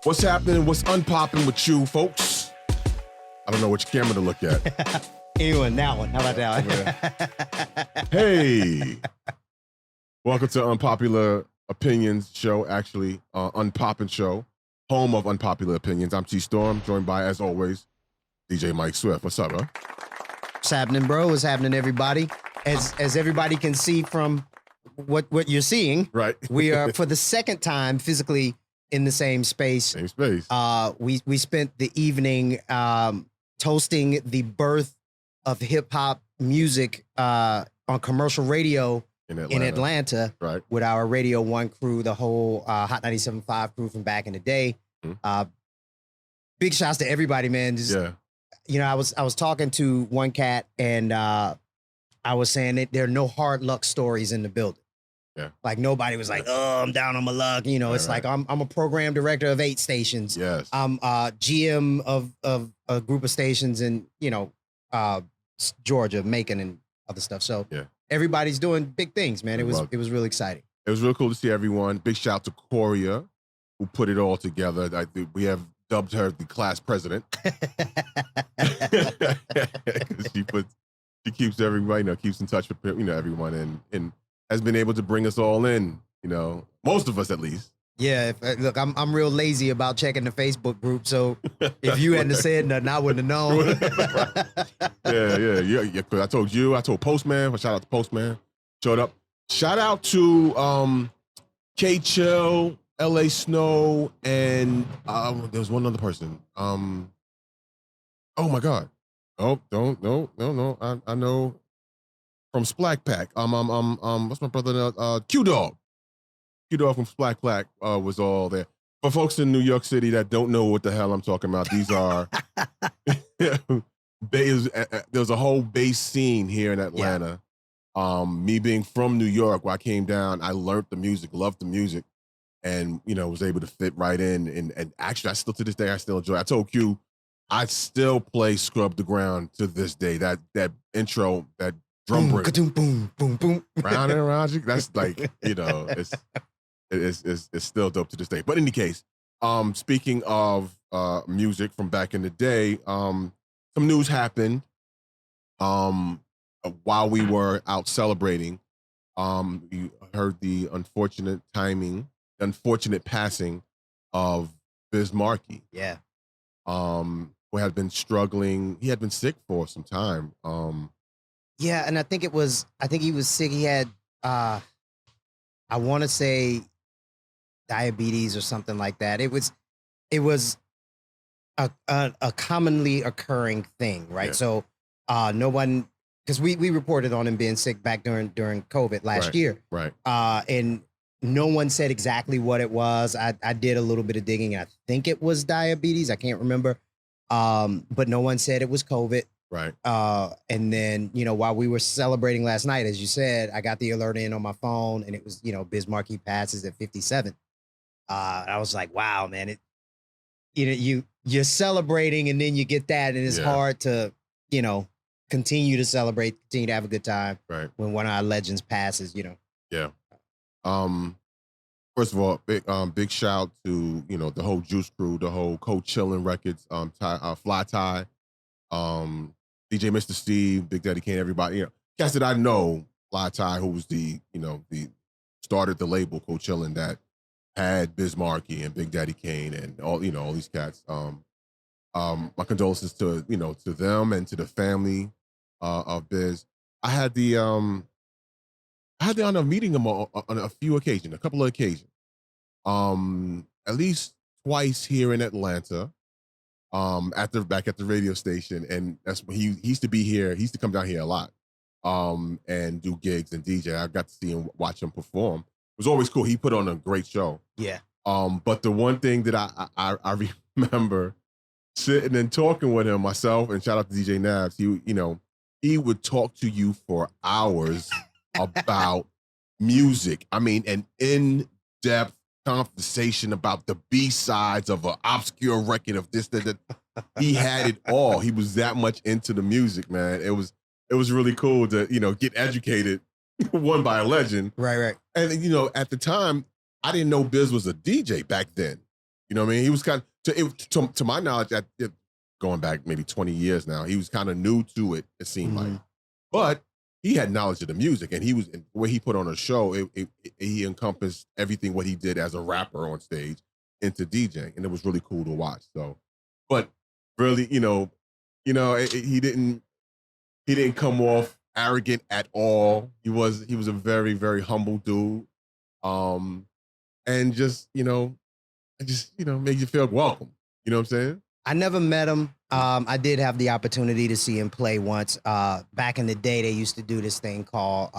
What's happening? What's unpopping with you, folks? I don't know which camera to look at. Anyone, that one. How about that one? Hey, welcome to Unpopular Opinions Show, actually, Unpoppin' Show, home of unpopular opinions. I'm T Storm, joined by, as always, DJ Mike Swift. What's up, bro? What's happening, bro? What's happening, everybody? As everybody can see from what you're seeing, right? We are, for the second time, physically in the same space. Same space. We spent the evening toasting the birth of hip hop music on commercial radio in Atlanta, right? With our Radio 1 crew, the whole Hot 97.5 crew from back in the day. Mm-hmm. Big shouts to everybody, man. Just, yeah. You know, I was talking to one cat and I was saying that there are no hard luck stories in the building. Yeah. Like nobody was like, oh, I'm down on my luck. You know, it's like I'm a program director of 8 stations. Yes. I'm GM of a group of stations in, you know, Georgia, Macon and other stuff. So yeah, everybody's doing big things, man. It was really exciting. It was really cool to see everyone. Big shout out to Coria, who put it all together. We have dubbed her the class president. She keeps everybody, keeps in touch with everyone and has been able to bring us all in, most of us at least. Yeah, look, I'm real lazy about checking the Facebook group, so if you hadn't said nothing, I wouldn't have known. Yeah. I told Postman. Shout out to Postman. Showed up. Shout out to K-Chill, LA Snow, and there was one other person. Oh my God. Oh, no. I know from Splack Pack. What's my brother? Q-Dog. Q-Dog from Splack Pack was all there. For folks in New York City that don't know what the hell I'm talking about, these are there's a whole bass scene here in Atlanta. Yeah. Me being from New York, when I came down, I learned the music, loved the music, and was able to fit right in. And actually, I still to this day, I still enjoy it. I told Q, I still play Scrub the Ground to this day. That intro, that drum break, boom, boom, boom, round and around you. That's like, it's still dope to this day. But in any case, speaking of music from back in the day, some news happened while we were out celebrating. You heard the unfortunate passing of Biz Markie. Yeah. Who had been struggling. He had been sick for some time. Yeah, and I think he was sick. He had, I want to say, diabetes or something like that. It was a commonly occurring thing, right? Yeah. So no one, because we reported on him being sick back during COVID last year, right? And no one said exactly what it was. I did a little bit of digging. And I think it was diabetes. I can't remember. But no one said it was COVID. Right. And then, while we were celebrating last night, as you said, I got the alert in on my phone and it was, Biz Markie passes at 57. I was like, wow, man, you're celebrating and then you get that. And it's hard to, continue to celebrate, continue to have a good time. Right. When one of our legends passes, Yeah. First of all, big shout to, the whole Juice crew, the whole Cold Chillin' Records, Fly Tie, DJ Mr. Steve, Big Daddy Kane, everybody, cats that I know, Fly Tie, who was the started the label Cold Chillin' that had Biz Markie and Big Daddy Kane and all these cats. My condolences to them and to the family of Biz. I had the honor of meeting him on a couple of occasions. At least twice here in Atlanta. Back at the radio station, and that's when he used to be here. He used to come down here a lot, and do gigs and DJ. I got to see him, watch him perform. It was always cool. He put on a great show. Yeah. But the one thing that I remember sitting and talking with him myself, and shout out to DJ Nabs. He would talk to you for hours about music. I mean, an in-depth conversation about the B-sides of an obscure record of this, that. He had it all. He was that much into the music, man. It was really cool to, get educated, one by a legend. Right. And, at the time, I didn't know Biz was a DJ back then. You know what I mean? He was kind of, to my knowledge, going back maybe 20 years now, he was kind of new to it, it seemed like. But he had knowledge of the music, and he was, the way he put on a show, he encompassed everything what he did as a rapper on stage into DJing, and it was really cool to watch. So, but really, he didn't come off arrogant at all. He was a very, very humble dude. And just, made you feel welcome. You know what I'm saying? I never met him. I did have the opportunity to see him play once. Back in the day, they used to do this thing called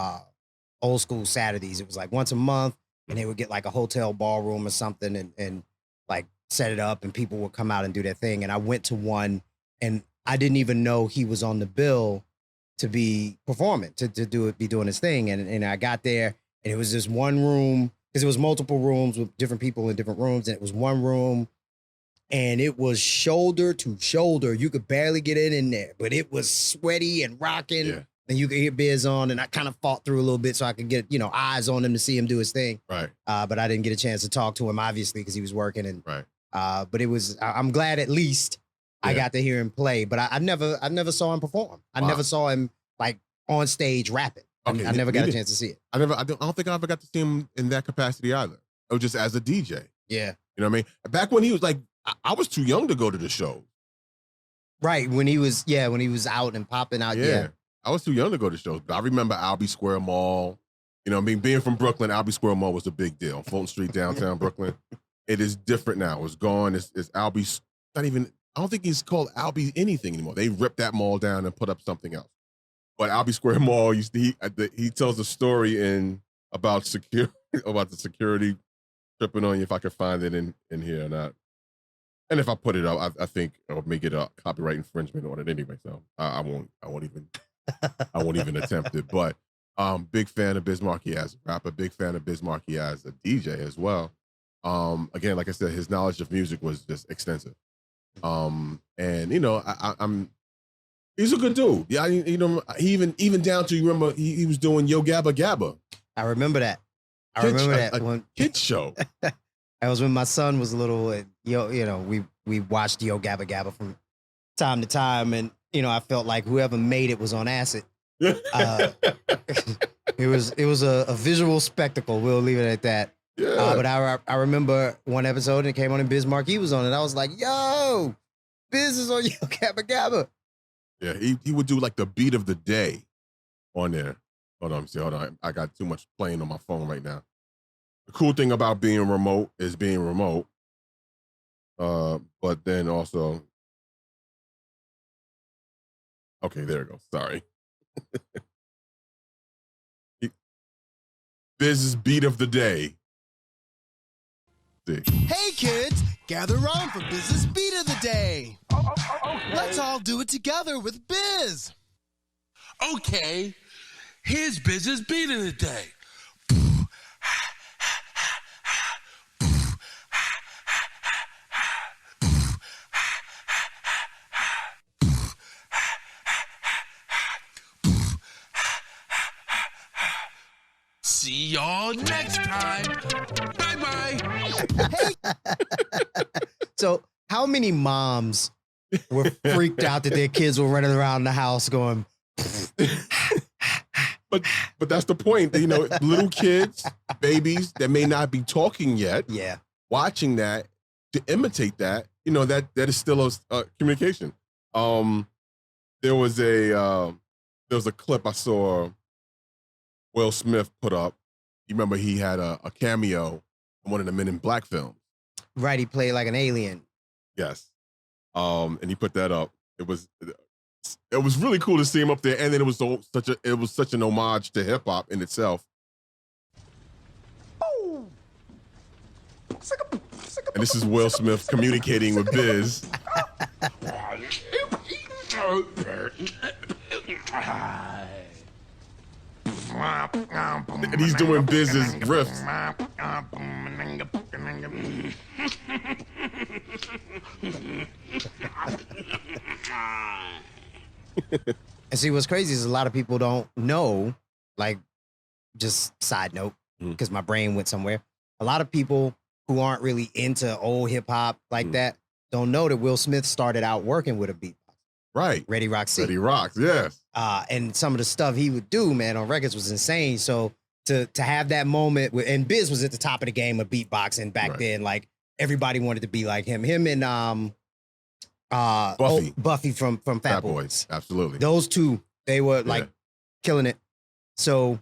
Old School Saturdays. It was like once a month, and they would get like a hotel ballroom or something and like set it up, and people would come out and do their thing. And I went to one, and I didn't even know he was on the bill to be performing, to be doing his thing. And I got there, and it was this one room, because it was multiple rooms with different people in different rooms, and it was one room, and it was shoulder to shoulder. You could barely get in there, but it was sweaty and rocking, and you could hear Biz on, and I kind of fought through a little bit so I could get, eyes on him to see him do his thing. Right. But I didn't get a chance to talk to him, obviously, because he was working. And right. But it was, I'm glad at least I got to hear him play, but I never saw him perform. I never saw him like on stage rapping. Okay, I never got a chance to see it. I don't think I ever got to see him in that capacity either. It was just as a DJ. Yeah. You know what I mean? Back when he was like, I was too young to go to the show. Right. When he was out and popping out. Yeah. I was too young to go to shows. But I remember Albee Square Mall. You know what I mean? Being from Brooklyn, Albee Square Mall was a big deal. Fulton Street, downtown Brooklyn. It is different now. It's gone. It's Albee's not even, I don't think he's called Albee anything anymore. They ripped that mall down and put up something else. But Albee Square Mall, he tells a story about the security tripping on you, if I could find it in here or not. And if I put it up, I think I'll make it a copyright infringement on it anyway. So I won't even attempt it. But big fan of Biz Markie as a rapper, big fan of Biz Markie as a DJ as well. Again, like I said, his knowledge of music was just extensive. And I'm he's a good dude. Yeah, he even down to, you remember he was doing Yo Gabba Gabba. I remember that. A kids show. That was when my son was little. And, we watched Yo Gabba Gabba from time to time, and I felt like whoever made it was on acid. It was a visual spectacle. We'll leave it at that. Yeah. But I remember one episode, and it came on, and Biz Markie was on it. I was like, yo, Biz is on Yo Gabba Gabba. Yeah, he would do like the beat of the day on there. Hold on. I got too much playing on my phone right now. The cool thing about being remote is being remote. But then also, okay, there it goes. Sorry. Biz's beat of the day. See. Hey kids, gather around for Biz's beat of the day. Okay. Let's all do it together with Biz. Okay, here's Biz's beat of the day. See y'all next time. Bye-bye. So how many moms were freaked out that their kids were running around the house going, but that's the point. Little kids, babies that may not be talking yet. Yeah. Watching that, to imitate that, that is still a communication. There was a clip I saw Will Smith put up. You remember he had a cameo in one of the Men in Black films. Right, he played like an alien. Yes. And he put that up. It was really cool to see him up there, and then it was such an homage to hip hop in itself. And this is Will Smith communicating with Biz. And he's doing Biz's riffs. And see, what's crazy is a lot of people don't know, like, just side note, because my brain went somewhere. A lot of people who aren't really into old hip hop like Mm. that don't know that Will Smith started out working with a beatbox. Right. Ready Rock C. Ready Rocks, yes. And some of the stuff he would do, man, on records was insane. So to have that moment and Biz was at the top of the game of beatboxing back Right. then. Like everybody wanted to be like him. Him and Buffy from Fat Boys. Absolutely. Those two, they were like killing it. So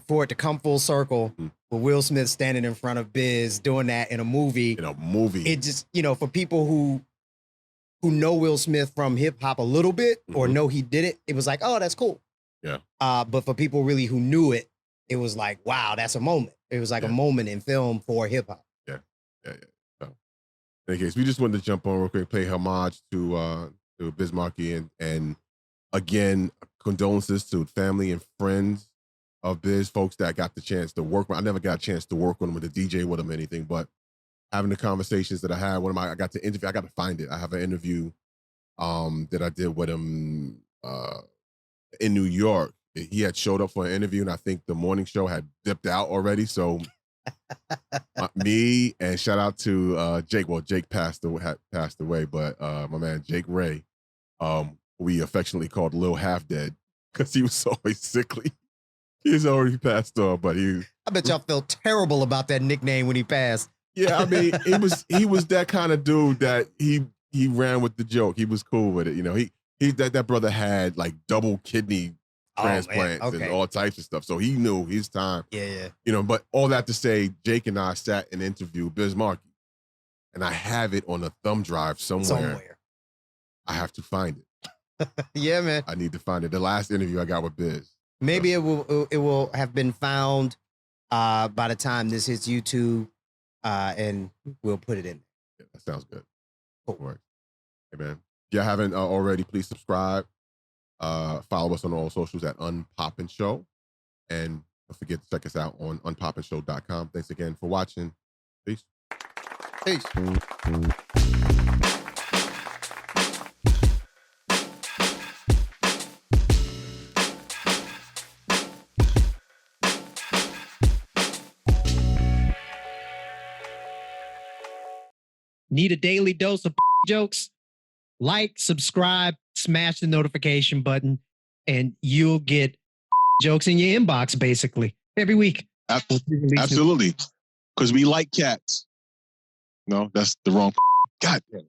for it to come full circle with Will Smith standing in front of Biz doing that in a movie. It just, for people who know Will Smith from hip hop a little bit or know he did it, it was like, oh, that's cool. Yeah. But for people really who knew it, it was like, wow, that's a moment. It was like a moment in film for hip hop. Yeah. So, in any case, we just wanted to jump on real quick, pay homage to Biz Markie and again, condolences to family and friends of Biz, folks that got the chance to work with. I never got a chance to work on him with a DJ with him or anything, but having the conversations that I had, I got to interview, I got to find it. I have an interview that I did with him in New York. He had showed up for an interview, and I think the morning show had dipped out already. So me and shout out to Jake. Well, Jake passed away, but my man Jake Ray, we affectionately called Lil Half Dead because he was always sickly. He's already passed on, but I bet y'all felt terrible about that nickname when he passed. Yeah, I mean, he was that kind of dude that he ran with the joke. He was cool with it. That brother had like double kidney transplants and all types of stuff. So he knew his time. Yeah. But all that to say, Jake and I sat and interviewed Biz Markie, and I have it on a thumb drive somewhere. I have to find it. Yeah, man. I need to find it. The last interview I got with Biz. Maybe it will have been found by the time this hits YouTube, and we'll put it in. Yeah, that sounds good. Cool. All right. Hey, man. If you haven't already, please subscribe. Follow us on all socials at Unpopin Show. And don't forget to check us out on unpopinshow.com. Thanks again for watching. Peace. Peace. Need a daily dose of jokes? Like, subscribe, smash the notification button, and you'll get jokes in your inbox basically every week. Absolutely. Because we like cats. No, that's the wrong. God damn it.